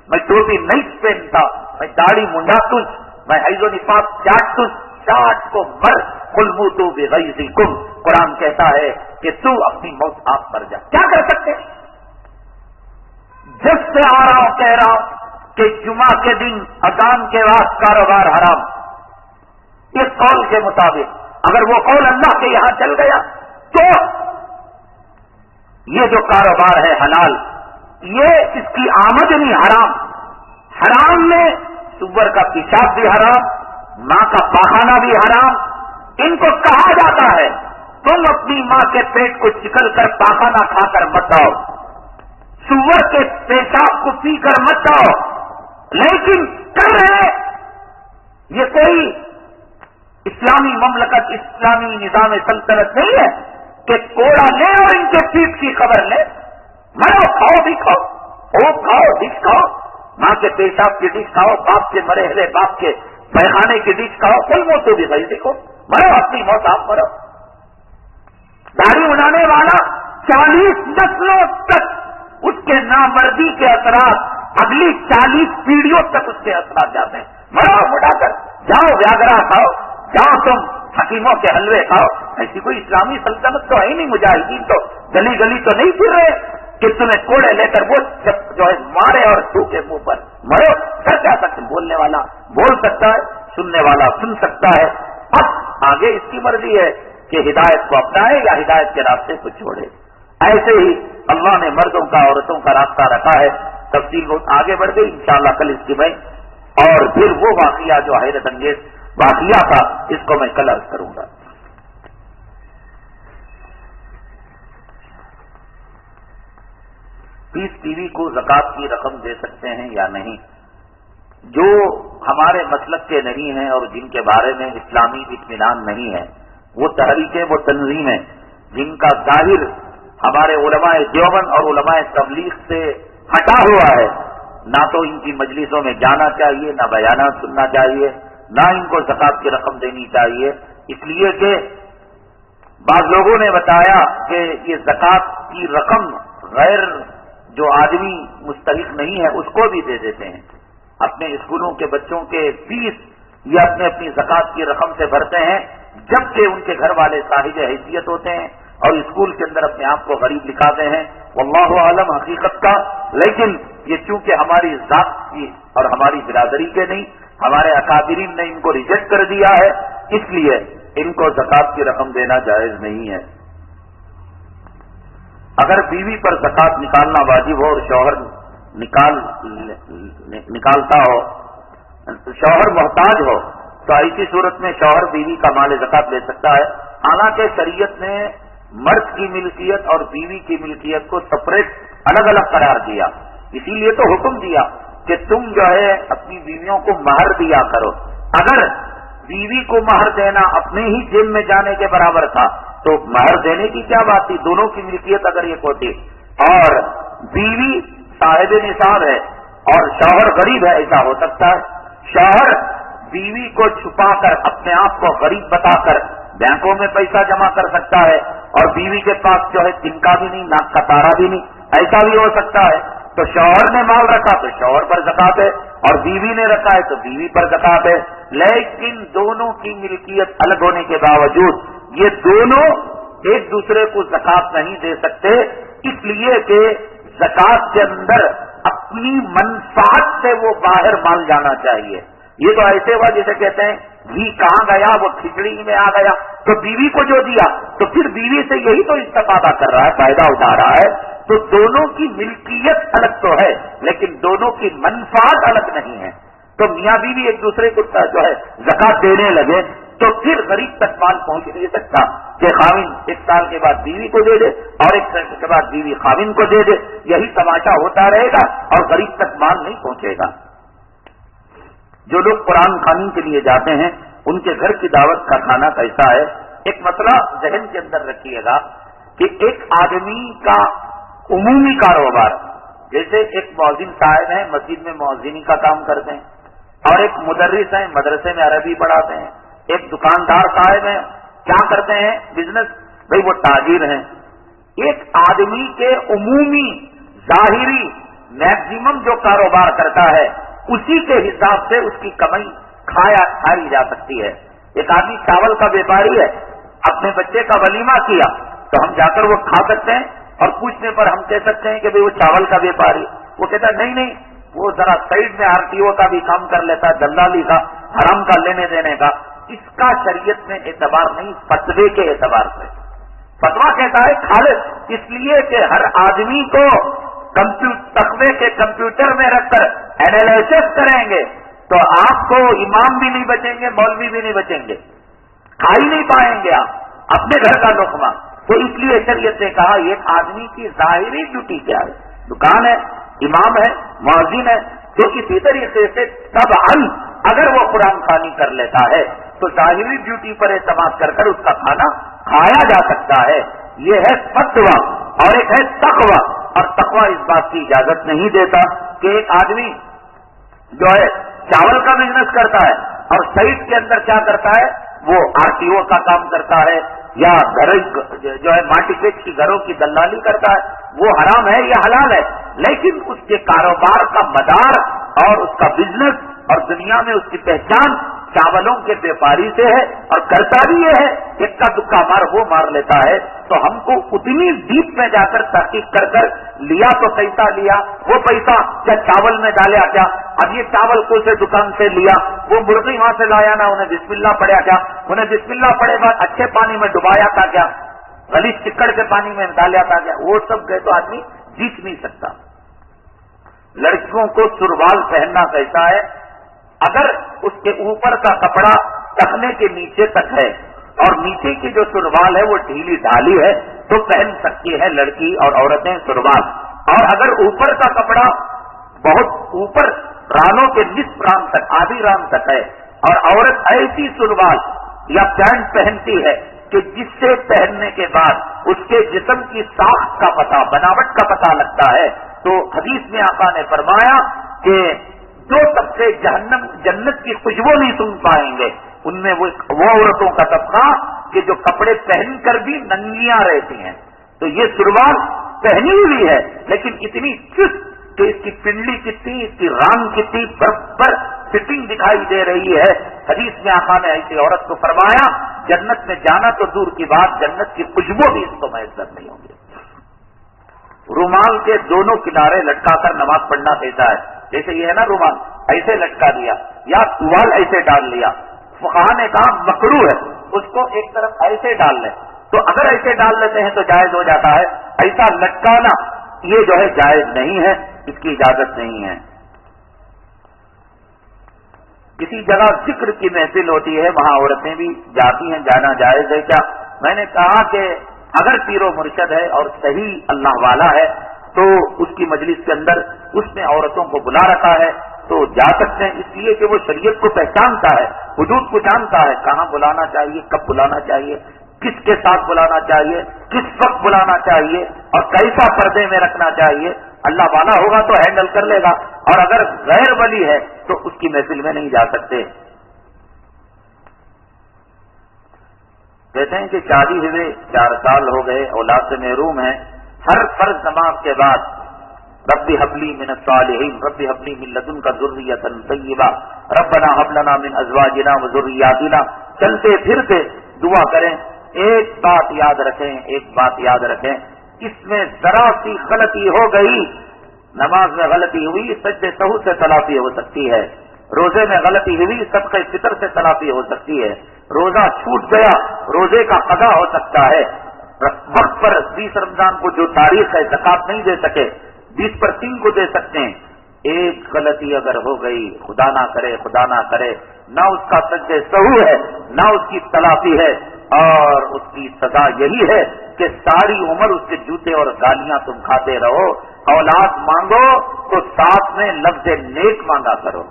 میں ٹوپی نہیں پہنتا، میں داڑھی منڈا تجھ، میں حیض و نفاس چاٹ تجھ، چاٹ کو مر، قُلْ مُوتُوا بِغَیظِکُمْ۔ قرآن کہتا ہے کہ تو اپنی موت آپ پر جا، کیا کر سکتے؟ جس سے آ رہا ہوں کہہ رہا ہوں کہ جمعہ کے دن اذان کے بعد کاروبار حرام، اس قول کے مطابق اگر وہ قول اللہ کے یہاں چل گیا تو یہ جو کاروبار ہے حلال، یہ اس کی آمدنی حرام، حرام میں سور کا پیشاب بھی حرام، ماں کا پاخانہ بھی حرام۔ ان کو کہا جاتا ہے تم اپنی ماں کے پیٹ کو چکل کر پاخانہ کھا کر مت جاؤ، سور کے پیشاب کو پی کر مت جاؤ، لیکن کر رہے یہ کوئی اسلامی مملکت، اسلامی نظام سلطنت نہیں ہے کہ کوڑا لے اور ان کے پیٹ کی خبر لے، مرو کھاؤ بھی کھاؤ، اوپ کھاؤ ڈش کھاؤ، ماں کے پیشاب کی ڈش کھاؤ، باپ کے مرے ہلے باپ کے پیخانے کی ڈش کھاؤ، کوئی موت تو بھی صحیح دیکھو، مرو اپنی موت آپ مرو۔ داڑھی اڑانے والا 40 نسلوں تک اس کے نامردی کے اثرات اگلی 40 پیڑھیوں تک اس کے اثرات جاتے ہیں۔ مرو اڑا کر جاؤ، ویاگرا کھاؤ، جاؤ تم حکیموں کے حلوے کھاؤ۔ ایسی کوئی اسلامی سلطنت تو ہے ہی نہیں، مجاہدین تو گلی گلی تو نہیں پھر رہے کہ تمہیں کوڑے لے کر وہ جو ہے مارے اور تھوکے منہ پر، مرو۔ کر کیا سکتے، بولنے والا بول سکتا ہے، سننے والا سن سکتا ہے، اب آگے اس کی مرضی ہے کہ ہدایت کو اپنائے یا ہدایت کے راستے کو چھوڑے۔ ایسے ہی اللہ نے مردوں کا عورتوں کا راستہ رکھا ہے، تفصیل بہت آگے بڑھ گئی، انشاءاللہ کل اس کی میں اور پھر وہ واقعہ جو حیرت انگیز واقعہ تھا اس کو میں کل عرض کروں گا۔ پیس ٹی وی کو زکوٰۃ کی رقم دے سکتے ہیں یا نہیں؟ جو ہمارے مسلک کے نہیں ہیں اور جن کے بارے میں اسلامی اطمینان نہیں ہے، وہ تحریکیں، وہ تنظیمیں جن کا ظاہر ہمارے علماء دیوبند اور علماء تبلیغ سے ہٹا ہوا ہے، نہ تو ان کی مجلسوں میں جانا چاہیے، نہ بیانات سننا چاہیے، نہ ان کو زکوٰۃ کی رقم دینی چاہیے، اس لیے کہ بعض لوگوں نے بتایا کہ یہ زکوٰۃ کی رقم غیر جو آدمی مستحق نہیں ہے اس کو بھی دے دیتے ہیں، اپنے اسکولوں کے بچوں کے فیس یہ اپنی زکوٰۃ کی رقم سے بھرتے ہیں، جبکہ ان کے گھر والے صاحب حیثیت ہوتے ہیں اور اسکول کے اندر اپنے آپ کو غریب لکھاتے ہیں، واللہ عالم حقیقت کا۔ لیکن یہ چونکہ ہماری ذات کی اور ہماری برادری کے نہیں، ہمارے اکابرین نے ان کو ریجیکٹ کر دیا ہے، اس لیے ان کو زکوٰۃ کی رقم دینا جائز نہیں ہے۔ اگر بیوی پر زکوٰۃ نکالنا واجب ہو اور شوہر نکالتا ہو، شوہر محتاج ہو، تو ایسی صورت میں شوہر بیوی کا مال زکوٰۃ لے سکتا ہے۔ حالانکہ شریعت نے مرد کی ملکیت اور بیوی کی ملکیت کو سپریٹ الگ الگ قرار دیا، اسی لیے تو حکم دیا کہ تم جو ہے اپنی بیویوں کو مہر دیا کرو۔ اگر بیوی کو مہر دینا اپنے ہی جیب میں جانے کے برابر تھا تو مہر دینے کی کیا بات تھی؟ دونوں کی ملکیت اگر یہ ہوتی، اور بیوی صاحب نصاب ہے اور شوہر غریب ہے، ایسا ہو سکتا ہے؟ شوہر بیوی کو چھپا کر اپنے آپ کو غریب بتا کر بینکوں میں پیسہ جمع کر سکتا ہے، اور بیوی کے پاس جو ہے تنکا بھی نہیں، ناک کا تارا بھی نہیں، ایسا بھی ہو سکتا ہے۔ تو شوہر نے مال رکھا تو شوہر پر زکوٰۃ ہے، اور بیوی نے رکھا ہے تو بیوی پر زکوٰۃ ہے۔ لیکن دونوں کی ملکیت الگ ہونے کے باوجود یہ دونوں ایک دوسرے کو زکوٰۃ نہیں دے سکتے، اس لیے کہ زکوٰۃ کے اندر اپنی منفعت سے وہ باہر مال جانا چاہیے۔ یہ تو ایسے ہوا جیسے کہتے ہیں گھی کہاں گیا وہ کھچڑی میں آ گیا، تو بیوی کو جو دیا تو پھر بیوی سے یہی تو استفادہ کر رہا ہے، فائدہ اٹھا رہا ہے۔ تو دونوں کی ملکیت الگ تو ہے لیکن دونوں کی منفعت الگ نہیں ہے۔ تو میاں بیوی ایک دوسرے کو جو ہے زکوٰۃ دینے لگے تو پھر غریب تک مال پہنچ نہیں سکتا کہ خاوند 1 سال کے بعد بیوی کو دے دے اور 1 سال کے بعد بیوی خاوند کو دے دے، یہی تماشا ہوتا رہے گا اور غریب تک مال نہیں پہنچے گا۔ جو لوگ قرآن خوانی کے لیے جاتے ہیں ان کے گھر کی دعوت کا کھانا کیسا ہے؟ ایک مسئلہ ذہن کے اندر رکھیے گا کہ ایک آدمی کا عمومی کاروبار، جیسے ایک مؤذن صاحب ہیں مسجد میں مؤذنی کا کام کرتے ہیں، اور ایک مدرس ہیں مدرسے میں عربی پڑھاتے ہیں، ایک دکاندار صاحب ہیں کیا کرتے ہیں بزنس، بھئی وہ تاجر ہیں۔ ایک آدمی کے عمومی ظاہری میکزیمم جو کاروبار کرتا ہے اسی کے حساب سے اس کی کمائی کھائی جا سکتی ہے۔ ایک آدمی چاول کا بیپاری ہے، اپنے بچے کا ولیمہ کیا تو ہم جا کر وہ کھا سکتے ہیں، اور پوچھنے پر ہم کہہ سکتے ہیں کہ بھئی وہ چاول کا بیپاری، وہ کہتا ہے نہیں نہیں وہ ذرا سائڈ میں RTO کا بھی کام کر لیتا ہے، دلالی کا، حرام کا لینے دینے کا، اس کا شریعت میں اعتبار نہیں، فتوے کے اعتبار سے۔ فتوا کہتا ہے خالص اس لیے کہ ہر آدمی کو تقوی کے کمپیوٹر میں رکھ کر اینالائسس کریں گے تو آپ کو امام بھی نہیں بچیں گے، مولوی بھی نہیں بچیں گے، کھا ہی نہیں پائیں گے آپ اپنے گھر کا لقمہ۔ تو اس لیے شریعت نے کہا ایک آدمی کی ظاہری ڈیوٹی کیا ہے، دکان ہے، امام ہے، مؤذن ہے، تو اسی طریقے سے طبعاً اگر وہ قرآن خوانی کر لیتا ہے تو ظاہری ڈیوٹی پر اعتماد کر کر اس کا کھانا کھایا جا سکتا ہے۔ یہ ہے فتویٰ، اور ایک ہے تقویٰ، اور تقویٰ اس بات کی اجازت نہیں دیتا کہ ایک آدمی جو ہے چاول کا بزنس کرتا ہے اور سائٹ کے اندر کیا کرتا ہے، وہ RTO کا کام کرتا ہے یا گھر جو ہے ماٹی پیچ کی گھروں کی دلالی کرتا ہے، وہ حرام ہے یا حلال ہے، لیکن اس کے کاروبار کا مدار اور اس کا بزنس اور دنیا میں اس کی پہچان چاولوں کے بیپاری سے ہے، اور کرتا بھی یہ ہے ایک کا دکا مار وہ مار لیتا ہے۔ تو ہم کو اتنی ڈیپ میں جا کر تحقیق کر کر لیا تو پیسہ لیا، وہ پیسہ کیا چاول میں ڈالیا کیا، اب یہ چاول کو سے دکان سے لیا، وہ مرغی وہاں سے لایا نا، انہیں بسم اللہ پڑھا کیا، انہیں بسم اللہ پڑھے بعد اچھے پانی میں ڈبایا تھا کیا، غلیظ چکڑ کے پانی میں ڈالیا تھا کیا، وہ سب گئے تو آدمی جیت نہیں سکتا۔ لڑکیوں کو سروال پہننا کیسا ہے، اگر اس کے اوپر کا کپڑا ٹخنے کے نیچے تک ہے اور نیچے کی جو سروال ہے وہ ڈھیلی ڈھالی ہے تو پہن سکتی ہے لڑکی اور عورتیں سروال، اور اگر اوپر کا کپڑا بہت اوپر رانوں کے نصف ران تک، آدھی ران تک ہے، اور عورت ایسی سروال یا پینٹ پہنتی ہے کہ جس سے پہننے کے بعد اس کے جسم کی ساخت کا پتہ، بناوٹ کا پتہ لگتا ہے، تو حدیث میں آقا نے فرمایا کہ جو طبقے جنت کی خوشبو نہیں سن پائیں گے ان میں وہ عورتوں کا طبقہ کہ جو کپڑے پہن کر بھی ننگیاں رہتی ہیں۔ تو یہ سروال پہنی ہوئی ہے لیکن اتنی چست کہ اس کی پنڈلی کتنی، اس کی ران کتنی برابر فٹنگ دکھائی دے رہی ہے۔ حدیث میں آقا نے ایسی عورت کو فرمایا جنت میں جانا تو دور کی بات، جنت کی خوشبو بھی اس کو میسر نہیں ہوگی۔ رومال کے دونوں کنارے لٹکا کر نماز پڑھنا کیسا ہے، جیسے یہ ہے نا رومال ایسے لٹکا دیا یا ٹوال ایسے ڈال لیا، فقہا نے کہا مکروہ ہے، اس کو ایک طرف ایسے ڈال لیں، تو اگر ایسے ڈال لیتے ہیں تو جائز ہو جاتا ہے، ایسا لٹکانا یہ جو ہے جائز نہیں ہے، اس کی اجازت نہیں ہے۔ کسی جگہ ذکر کی محفل ہوتی ہے وہاں عورتیں بھی جاتی ہیں، جانا جائز ہے کیا؟ میں نے کہا کہ اگر پیر و مرشد ہے اور صحیح اللہ والا ہے تو اس کی مجلس کے اندر اس نے عورتوں کو بلا رکھا ہے تو جا سکتے ہیں، اس لیے کہ وہ شریعت کو پہچانتا ہے، حدود کو جانتا ہے، کہاں بلانا چاہیے، کب بلانا چاہیے، کس کے ساتھ بلانا چاہیے، کس وقت بلانا چاہیے اور کیسا پردے میں رکھنا چاہیے۔ اللہ والا ہوگا تو ہینڈل کر لے گا، اور اگر غیر ولی ہے تو اس کی محفل میں نہیں جا سکتے۔ کہتے ہیں کہ شادی ہوئے 4 سال ہو گئے، اولاد سے محروم ہیں، ہر فرض نماز کے بعد رب هب لي من الصالحين رب هب لي من لدنك ذرية طيبة ربنا هب لنا من ازواجنا وذرياتنا چلتے پھرتے دعا کریں۔ ایک بات یاد رکھیں، اس میں ذرا سی غلطی ہو گئی، نماز میں غلطی ہوئی، سجدے سہو سے تلافی ہو سکتی ہے، روزے میں غلطی ہوئی، صدقہ فطر سے تلافی ہو سکتی ہے، روزہ چھوٹ گیا، روزے کا قضا ہو سکتا ہے، وقت پر 20 رمضان کو جو تاریخ ہے زکات نہیں دے سکے 20 پر 3 کو دے سکتے ہیں۔ ایک غلطی اگر ہو گئی، خدا نہ کرے، نہ اس کا سجدے سہو ہے نہ اس کی تلافی ہے، اور اس کی سزا یہی ہے کہ ساری عمر اس کے جوتے اور گالیاں تم کھاتے رہو۔ اولاد مانگو تو ساتھ میں لفظ نیک مانگا کرو،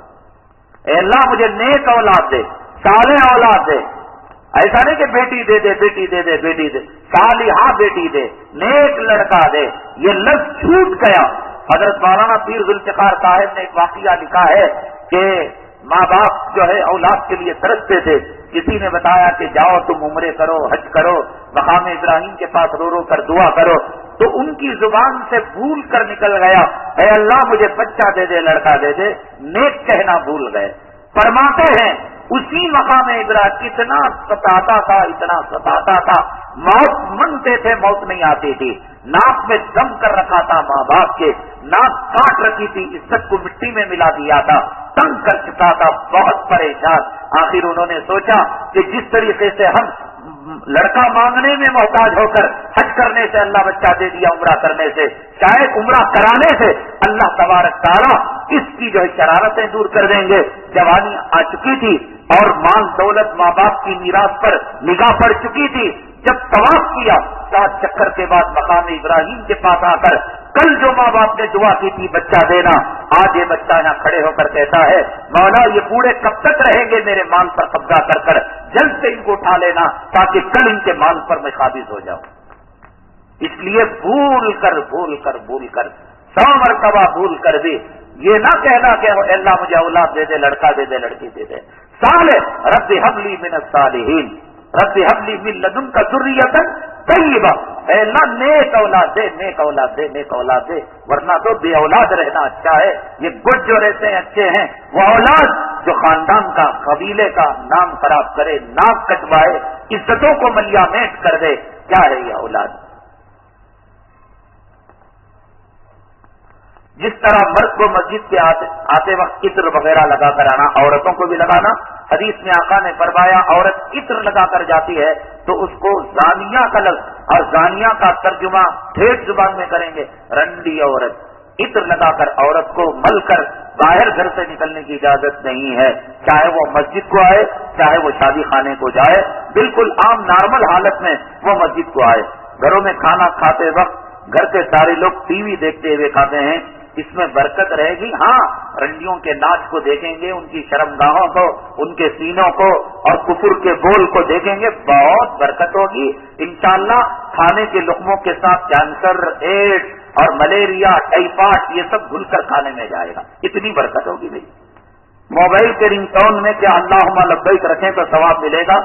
اے اللہ مجھے نیک اولاد دے، صالح اولاد دے، ایسا نہیں کہ بیٹی دے دے، صالحہ بیٹی دے، نیک لڑکا دے، یہ لفظ چھوٹ گیا۔ حضرت مولانا پیر ذوالفقار صاحب نے ایک واقعہ لکھا ہے کہ ماں باپ جو ہے اولاد کے لیے ترستے تھے، کسی نے بتایا کہ جاؤ تم عمرے کرو، حج کرو، مقام ابراہیم کے پاس رو رو کر دعا کرو، تو ان کی زبان سے بھول کر نکل گیا اے اللہ مجھے بچہ دے دے، لڑکا دے دے، نیک کہنا بھول گئے۔ فرماتے ہیں اسی مقام ابراہیم اتنا ستاتا تھا، موت منگتے تھے، موت نہیں آتی تھی، ناک میں دم کر رکھا تھا ماں باپ کے، ناک کاٹ رکھی تھی، عزت کو مٹی میں ملا دیا تھا، تنگ کر چکا تھا، بہت پریشان۔ آخر انہوں نے سوچا کہ جس طریقے سے ہم لڑکا مانگنے میں محتاج ہو کر حج کرنے سے اللہ بچہ دے دیا، عمرہ کرنے سے، شاید عمرہ کرانے سے اللہ تبارک تعالیٰ اس کی جو ہے شرارتیں دور کر دیں گے۔ جوانی آ چکی تھی اور مال دولت ماں باپ کی میراث پر نگاہ پڑ چکی تھی۔ جب طواف کیا 7 چکر کے بعد مقام ابراہیم کے پاس آ کر کل جو ماں باپ نے دعا کی تھی بچہ دینا، آج یہ بچہ یہاں کھڑے ہو کر کہتا ہے مولا یہ بوڑھے کب تک رہیں گے میرے مال پر قبضہ کر جلد سے ان کو اٹھا لینا تاکہ کل ان کے مال پر میں قابض ہو جاؤں۔ اس لیے بھول کر 100 مرتبہ بھول کر بھی یہ نہ کہنا کہ اللہ مجھے اولاد دے دے، لڑکا دے دے، لڑکی دے دے، صالح رب هب لی من الصالحین، رب هب لی من لدنک ذریۃ طیبہ، اے اللہ نیک اولاد دے، نیک اولاد دے، نیک اولاد دے، ورنہ تو بے اولاد رہنا اچھا ہے۔ یہ گٹ جو رہتے ہیں اچھے ہیں، وہ اولاد جو خاندان کا، قبیلے کا نام خراب کرے، ناک کٹوائے، عزتوں کو ملیا میٹ کر دے، کیا ہے یہ اولاد؟ جس طرح مرد کو مسجد کے آتے وقت عطر وغیرہ لگا کر آنا، عورتوں کو بھی لگانا، حدیث میں آقا نے فرمایا عورت عطر لگا کر جاتی ہے تو اس کو زانیہ کا لفظ، اور زانیہ کا ترجمہ ٹھیٹ زبان میں کریں گے رنڈی عورت۔ عطر لگا کر عورت کو مل کر باہر گھر سے نکلنے کی اجازت نہیں ہے، چاہے وہ مسجد کو آئے، چاہے وہ شادی خانے کو جائے، بالکل عام نارمل حالت میں وہ مسجد کو آئے۔ گھروں میں کھانا کھاتے وقت گھر کے سارے لوگ ٹی وی دیکھتے ہوئے کھاتے ہیں، اس میں برکت رہے گی؟ ہاں، رنڈیوں کے ناچ کو دیکھیں گے، ان کی شرمگاہوں کو، ان کے سینوں کو اور کفر کے بول کو دیکھیں گے، بہت برکت ہوگی انشاءاللہ۔ کھانے کے لقموں کے ساتھ کینسر، ایڈز اور ملیریا، ٹائیفائڈ یہ سب گھل کر کھانے میں جائے گا، اتنی برکت ہوگی بھائی۔ موبائل کے رنگ ٹون میں کیا اللہم لبیک رکھیں تو ثواب ملے گا؟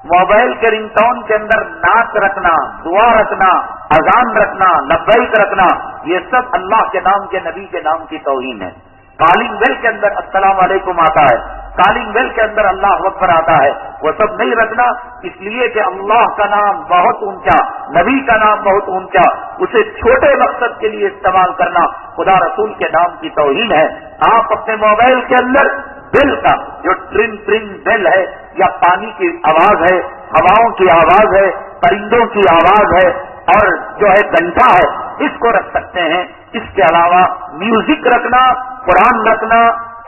موبائل کے رنگ ٹون کے اندر نعت رکھنا، دعا رکھنا، اذان رکھنا، لبیک رکھنا، یہ سب اللہ کے نام کے نبی کے نام کی توہین ہے۔ کالنگ بیل کے اندر السلام علیکم آتا ہے، کالنگ بیل کے اندر اللہ اکبر آتا ہے، وہ سب نہیں رکھنا، اس لیے کہ اللہ کا نام بہت اونچا، نبی کا نام بہت اونچا، اسے چھوٹے مقصد کے لیے استعمال کرنا خدا رسول کے نام کی توہین ہے۔ آپ اپنے موبائل کے اندر بیل کا جو ٹرن ٹرن بیل ہے، یا پانی کی آواز ہے، ہواؤں کی آواز ہے، پرندوں کی آواز ہے، اور جو ہے گھنٹا ہے، اس کو رکھ سکتے ہیں۔ اس کے علاوہ میوزک رکھنا، قرآن رکھنا،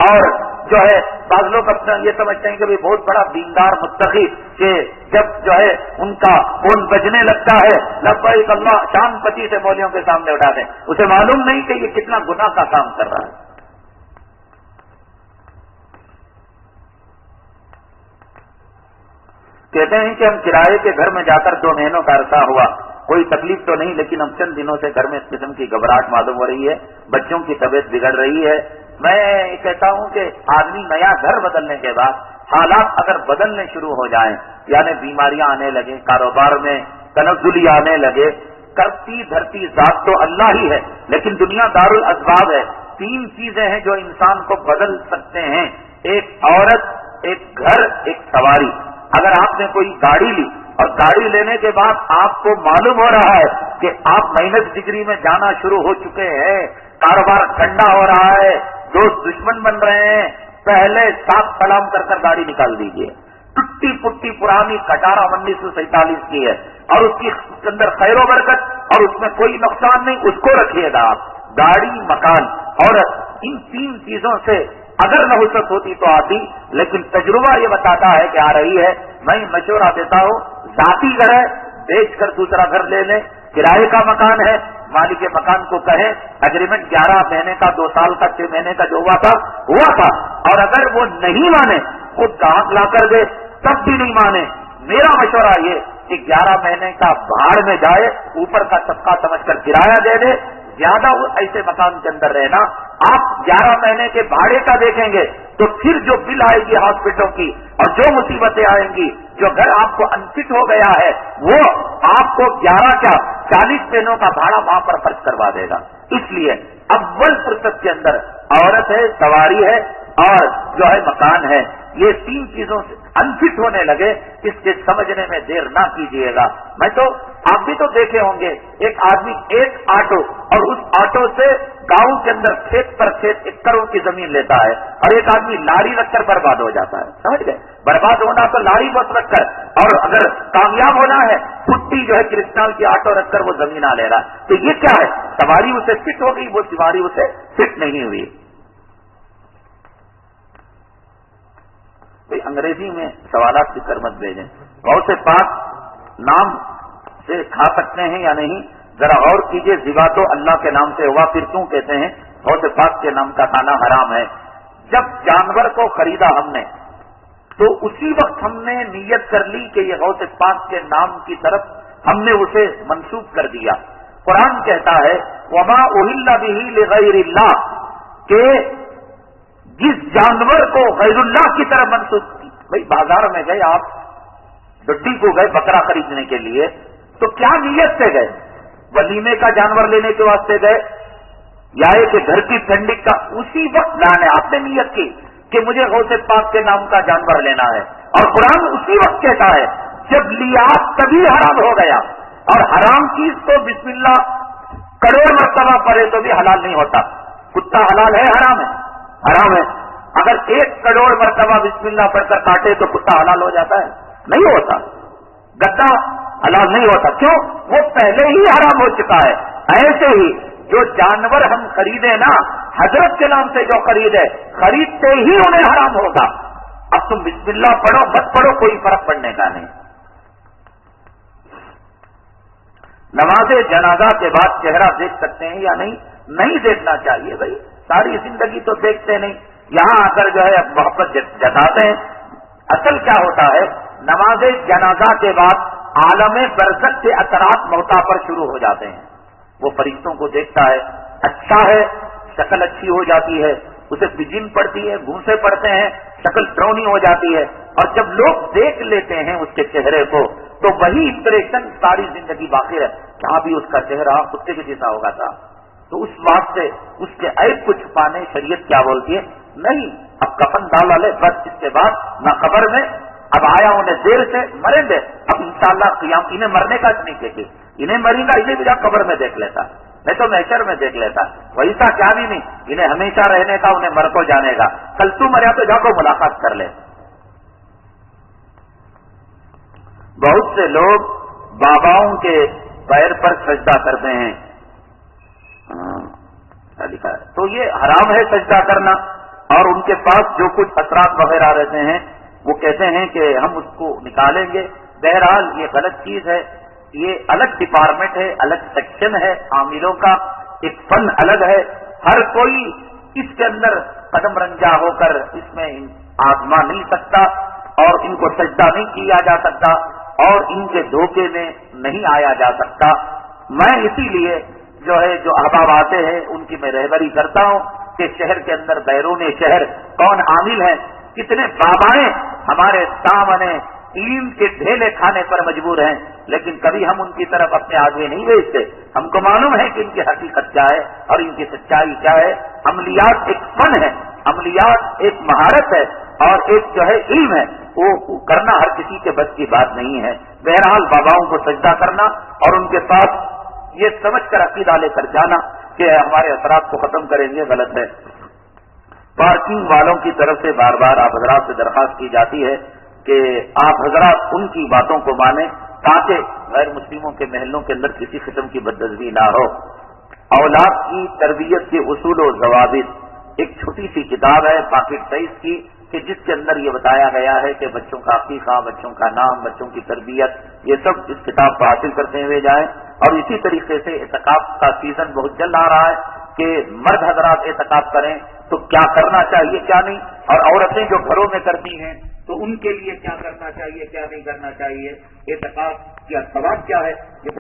اور جو ہے بعض لوگ اپنا یہ سمجھتے ہیں کہ بہت بڑا دیندار متقی کہ جب جو ہے ان کا فون بجنے لگتا ہے لبیک اللہ شان پتی سے مولیوں کے سامنے اٹھا دیں، اسے معلوم نہیں کہ یہ کتنا گناہ کا کام کر رہا ہے۔ کہتے ہیں کہ ہم کرائے کے گھر میں جا کر 2 مہینوں کا عرصہ ہوا، کوئی تکلیف تو نہیں، لیکن ہم چند دنوں سے گھر میں اس قسم کی گھبراہٹ معلوم ہو رہی ہے، بچوں کی طبیعت بگڑ رہی ہے۔ میں کہتا ہوں کہ آدمی نیا گھر بدلنے کے بعد حالات اگر بدلنے شروع ہو جائیں، یعنی بیماریاں آنے لگیں، کاروبار میں تنزلی آنے لگے، کرتی دھرتی ذات تو اللہ ہی ہے، لیکن دنیا دارالاسباب ہے۔ 3 چیزیں ہیں جو انسان کو بدل سکتے ہیں، ایک عورت، ایک گھر، ایک سواری۔ اگر آپ نے کوئی گاڑی لی اور گاڑی لینے کے بعد آپ کو معلوم ہو رہا ہے کہ آپ مائنس ڈگری میں جانا شروع ہو چکے ہیں، کاروبار ٹھنڈا ہو رہا ہے، دوست دشمن بن رہے ہیں، پہلے 7 سلام کر کر گاڑی نکال دیجیے۔ ٹوٹی پٹی پرانی کٹارا 1947 کی ہے اور اس کے اندر خیر و برکت اور اس میں کوئی نقصان نہیں، اس کو رکھیے گا آپ۔ گاڑی، مکان، عورت، ان 3 چیزوں سے اگر نحوست ہوتی تو آتی، لیکن تجربہ یہ بتاتا ہے کہ آ رہی ہے۔ میں مشورہ دیتا ہوں ذاتی گھر ہے بیچ کر دوسرا گھر لے لیں، کرائے کا مکان ہے مالک مکان کو کہیں اگریمنٹ 11 مہینے کا، 2 سال کا، 6 مہینے کا جو ہوا تھا، اور اگر وہ نہیں مانے خود گاہک لا کر دے تب بھی نہیں مانے، میرا مشورہ یہ کہ 11 مہینے کا بھاڑ میں جائے، اوپر کا طبقہ سمجھ کر کرایہ دے دے، زیادہ ایسے مکان کے اندر رہنا۔ آپ 11 مہینے کے بھاڑے کا دیکھیں گے تو پھر جو بل آئے گی ہاسپٹلوں کی اور جو مصیبتیں آئیں گی، جو گھر آپ کو انفٹ ہو گیا ہے وہ آپ کو 11 کیا 40 مہینوں کا بھاڑا وہاں پر خرچ کروا دے گا۔ اس لیے اول فرصت کے اندر عورت ہے، سواری ہے، اور جو ہے مکان ہے، یہ 3 چیزوں سے انفٹ ہونے لگے، اس کے سمجھنے میں دیر نہ کیجیے گا۔ میں تو آپ بھی تو دیکھے ہوں گے، ایک آدمی ایک آٹو، اور اس آٹو سے گاؤں کے اندر کھیت پر کھیت 1 کروڑ کی زمین لیتا ہے، اور ایک آدمی لاری رکھ کر برباد ہو جاتا ہے۔ سمجھ گئے؟ برباد ہونا تو لاری بس رکھ کر، اور اگر کامیاب ہونا ہے پٹی جو ہے کرسٹال کی آٹو رکھ کر وہ زمین لے رہا ہے۔ تو یہ کیا ہے؟ سواری اسے فٹ ہو گئی، وہ سواری اسے فٹ نہیں ہوئی۔ انگریزی میں سوالات کی کر مت بھیجیں۔ غوث پاک نام سے کھا سکتے ہیں یا نہیں، ذرا غور کیجئے۔ ذبح تو اللہ کے نام سے ہوا، پھر کیوں کہتے ہیں غوث پاک کے نام کا کھانا حرام ہے؟ جب جانور کو خریدا ہم نے تو اسی وقت ہم نے نیت کر لی کہ یہ غوث پاک کے نام کی طرف ہم نے اسے منسوب کر دیا۔ قرآن کہتا ہے وما اہل بہ لغیر اللہ، کہ جس جانور کو غیر اللہ کی طرف منسوب کی۔ بھائی بازار میں گئے آپ، ڈڈی کو گئے بکرا خریدنے کے لیے، تو کیا نیت سے گئے؟ ولیمے کا جانور لینے کے واسطے گئے یا کہ گھر کی ٹھنڈک کا؟ اسی وقت لانے آپ نے نیت کی کہ مجھے غوث پاک کے نام کا جانور لینا ہے، اور قرآن اسی وقت کہتا ہے جب لیا تبھی حرام ہو گیا۔ اور حرام چیز تو بسم اللہ کروڑ مرتبہ پڑھے تو بھی حلال نہیں ہوتا۔ کتا حلال ہے حرام ہے؟ حرام ہے۔ اگر 1 کروڑ مرتبہ بسم اللہ پڑھ کر کاٹے تو کتا حلال ہو جاتا ہے؟ نہیں ہوتا۔ گدا حلال نہیں ہوتا، کیوں؟ وہ پہلے ہی حرام ہو چکا ہے۔ ایسے ہی جو جانور ہم خریدے نا، حضرت کے نام سے جو خریدے، خریدتے ہی انہیں حرام ہوگا۔ اب تم بسم اللہ پڑھو مت پڑھو کوئی فرق پڑنے کا نہیں۔ نماز جنازہ کے بعد چہرہ دیکھ سکتے ہیں یا نہیں؟ نہیں دیکھنا چاہیے بھائی، ساری زندگی تو دیکھتے نہیں، یہاں آ کر جو ہے محبت جتاتے ہیں۔ اصل کیا ہوتا ہے، نماز جنازہ کے بعد عالم برزخ کے اثرات موتا پر شروع ہو جاتے ہیں۔ وہ فرشتوں کو دیکھتا ہے، اچھا ہے، شکل اچھی ہو جاتی ہے، اسے بجن پڑتی ہے، گھونسے پڑتے ہیں، شکل ڈرونی ہو جاتی ہے، اور جب لوگ دیکھ لیتے ہیں اس کے چہرے کو تو وہی امپریشن ساری زندگی باقی ہے۔ جہاں بھی اس کا چہرہ کتے کے جیسا ہوگا تھا، تو اس واسطے اس کے عیب کو چھپانے شریعت کیا بولتی ہے؟ نہیں، اب کفن ڈالا لے بس، اس کے بعد نہ قبر میں، اب آیا انہیں دیر سے مریں گے، اب انشاءاللہ قیام، انہیں مرنے کا نہیں کہتے، انہیں مریں گا انہیں بھی جا قبر میں دیکھ لیتا، نہیں تو محشر میں دیکھ لیتا، ویسا کیا بھی نہیں، انہیں ہمیشہ رہنے کا، انہیں مر کو جانے کا، کل تو مریا تو جا کو ملاقات کر لے۔ بہت سے لوگ باباؤں کے پیر پر سجدہ کرتے ہیں، لکھا ہے تو یہ حرام ہے سجدہ کرنا، اور ان کے پاس جو کچھ اثرات وغیرہ رہتے ہیں وہ کہتے ہیں کہ ہم اس کو نکالیں گے۔ بہرحال یہ غلط چیز ہے، یہ الگ ڈپارٹمنٹ ہے، الگ سیکشن ہے، عاملوں کا ایک فن الگ ہے، ہر کوئی اس کے اندر قدم رنجا ہو کر اس میں آزما نہیں سکتا، اور ان کو سجدہ نہیں کیا جا سکتا، اور ان کے دھوکے میں نہیں آیا جا سکتا۔ میں اسی لیے جو ہے جو احباب آتے ہیں ان کی میں رہبری کرتا ہوں کہ شہر کے اندر بیرون شہر کون عامل ہیں، کتنے بابائیں ہمارے سامنے علم کے ڈھیلے کھانے پر مجبور ہیں، لیکن کبھی ہم ان کی طرف اپنے آدمی نہیں بھیجتے۔ ہم کو معلوم ہے کہ ان کی حقیقت کیا ہے اور ان کی سچائی کیا ہے۔ عملیات ایک فن ہے، عملیات ایک مہارت ہے، اور ایک جو ہے علم ہے، وہ کرنا ہر کسی کے بس کی بات نہیں ہے۔ بہرحال باباؤں کو سجدہ کرنا اور ان کے پاس یہ سمجھ کر عقیدہ لے کر جانا کہ ہمارے اثرات کو ختم کریں گے، غلط ہے۔ پارکنگ والوں کی طرف سے بار بار آپ حضرات سے درخواست کی جاتی ہے کہ آپ حضرات ان کی باتوں کو مانیں تاکہ غیر مسلموں کے محلوں کے اندر کسی قسم کی بدنظمی نہ ہو۔ اولاد کی تربیت کے اصول و ضوابط ایک چھوٹی سی کتاب ہے پاکٹ سائز کی، کہ جس کے اندر یہ بتایا گیا ہے کہ بچوں کا عقیقہ، بچوں کا نام، بچوں کی تربیت، یہ سب اس کتاب کو حاصل کرتے ہوئے جائیں۔ اور اسی طریقے سے اعتکاف کا سیزن بہت جلد آ رہا ہے کہ مرد حضرات اعتکاف کریں تو کیا کرنا چاہیے کیا نہیں، اور عورتیں جو گھروں میں کرتی ہیں تو ان کے لیے کیا کرنا چاہیے کیا نہیں کرنا چاہیے، اعتکاف کیا ثواب کیا ہے، یہ